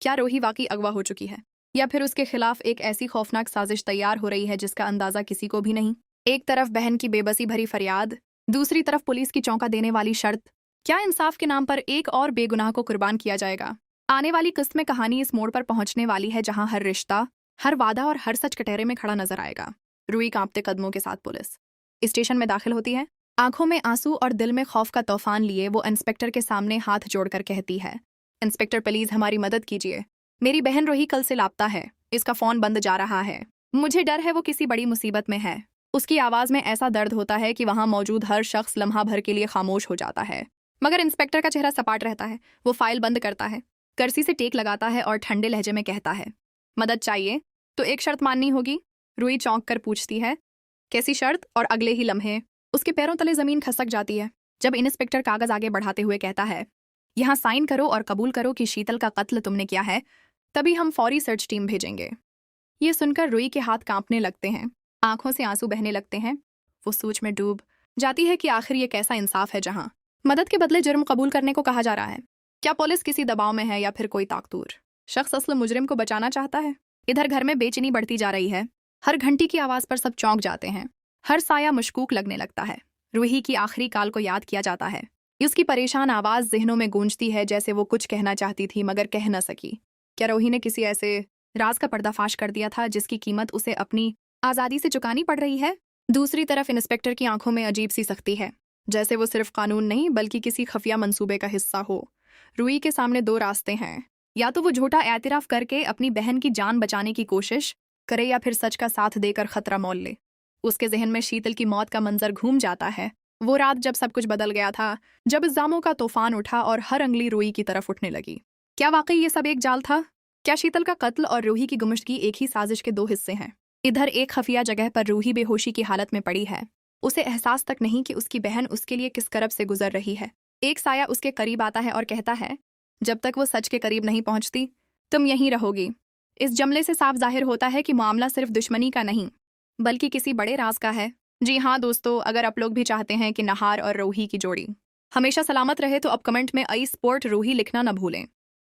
क्या रूही वाकई अगवा हो चुकी है, या फिर उसके खिलाफ एक ऐसी खौफनाक साजिश तैयार हो रही है जिसका अंदाजा किसी को भी नहीं। एक तरफ बहन की बेबसी भरी फरियाद, दूसरी तरफ पुलिस की चौंका देने वाली शर्त। क्या इंसाफ के नाम पर एक और बेगुनाह को कुर्बान किया जाएगा? आने वाली किस्त में कहानी इस मोड़ पर पहुंचने वाली है जहां हर रिश्ता, हर वादा और हर सच कटहरे में खड़ा नजर आएगा। रूही कांपते कदमों के साथ पुलिस स्टेशन में दाखिल होती है। आंखों में आंसू और दिल में खौफ का तूफान लिए वो इंस्पेक्टर के सामने हाथ जोड़कर कहती है, इंस्पेक्टर प्लीज हमारी मदद कीजिए। मेरी बहन रूही कल से लापता है, इसका फोन बंद जा रहा है। मुझे डर है वो किसी बड़ी मुसीबत में है। उसकी आवाज में ऐसा दर्द होता है कि वहां मौजूद हर शख्स लम्हा भर के लिए खामोश हो जाता है। मगर इंस्पेक्टर का चेहरा सपाट रहता है। वो फाइल बंद करता है, कर्सी से टेक लगाता है और ठंडे लहजे में कहता है, मदद चाहिए तो एक शर्त माननी होगी। रूही चौंक कर पूछती है, कैसी शर्त? और अगले ही लम्हे उसके पैरों तले जमीन खसक जाती है जब इंस्पेक्टर कागज आगे बढ़ाते हुए कहता है, यहाँ साइन करो और कबूल करो कि शीतल का कत्ल तुमने किया है, तभी हम फौरी सर्च टीम भेजेंगे। ये सुनकर रूही के हाथ कांपने लगते हैं, आंखों से आंसू बहने लगते हैं। वो सोच में डूब जाती है कि आखिर ये कैसा इंसाफ है जहां मदद के बदले जुर्म कबूल करने को कहा जा रहा है। क्या पुलिस किसी दबाव में है या फिर कोई ताकतूर शख्स असल मुजरिम को बचाना चाहता है? इधर घर में बेचैनी बढ़ती जा रही है। हर घंटी की आवाज पर सब चौंक जाते हैं, हर साया मशकूक लगने लगता है। रूही की आखिरी काल को याद किया जाता है। उसकी परेशान आवाज जहनों में गूंजती है जैसे वो कुछ कहना चाहती थी मगर कह न सकी। क्या रूही ने किसी ऐसे राज का पर्दाफाश कर दिया था जिसकी कीमत उसे अपनी आजादी से चुकानी पड़ रही है? दूसरी तरफ इंस्पेक्टर की आंखों में अजीब सी सख्ती है, जैसे वो सिर्फ कानून नहीं बल्कि किसी खुफिया मंसूबे का हिस्सा हो। रूही के सामने दो रास्ते हैं, या तो वो झूठा एतराफ करके अपनी बहन की जान बचाने की कोशिश करे या फिर सच का साथ देकर खतरा मोल ले। उसके जहन में शीतल की मौत का मंजर घूम जाता है, वो रात जब सब कुछ बदल गया था, जब इल्जामों का तूफान उठा और हर अंगली रूही की तरफ उठने लगी। क्या वाकई ये सब एक जाल था? क्या शीतल का कत्ल और रूही की गुमशुदगी एक ही साजिश के दो हिस्से हैं? इधर एक खफिया जगह पर रूही बेहोशी की हालत में पड़ी है। उसे एहसास तक नहीं कि उसकी बहन उसके लिए किस करब से गुजर रही है। एक साया उसके करीब आता है और कहता है, जब तक वो सच के करीब नहीं पहुंचती तुम यहीं रहोगी। इस जमले से साफ जाहिर होता है कि मामला सिर्फ दुश्मनी का नहीं बल्कि किसी बड़े राज का है। जी हाँ दोस्तों, अगर आप लोग भी चाहते हैं कि नहार और रूही की जोड़ी हमेशा सलामत रहे तो अब कमेंट में आई स्पोर्ट रूही लिखना न भूलें।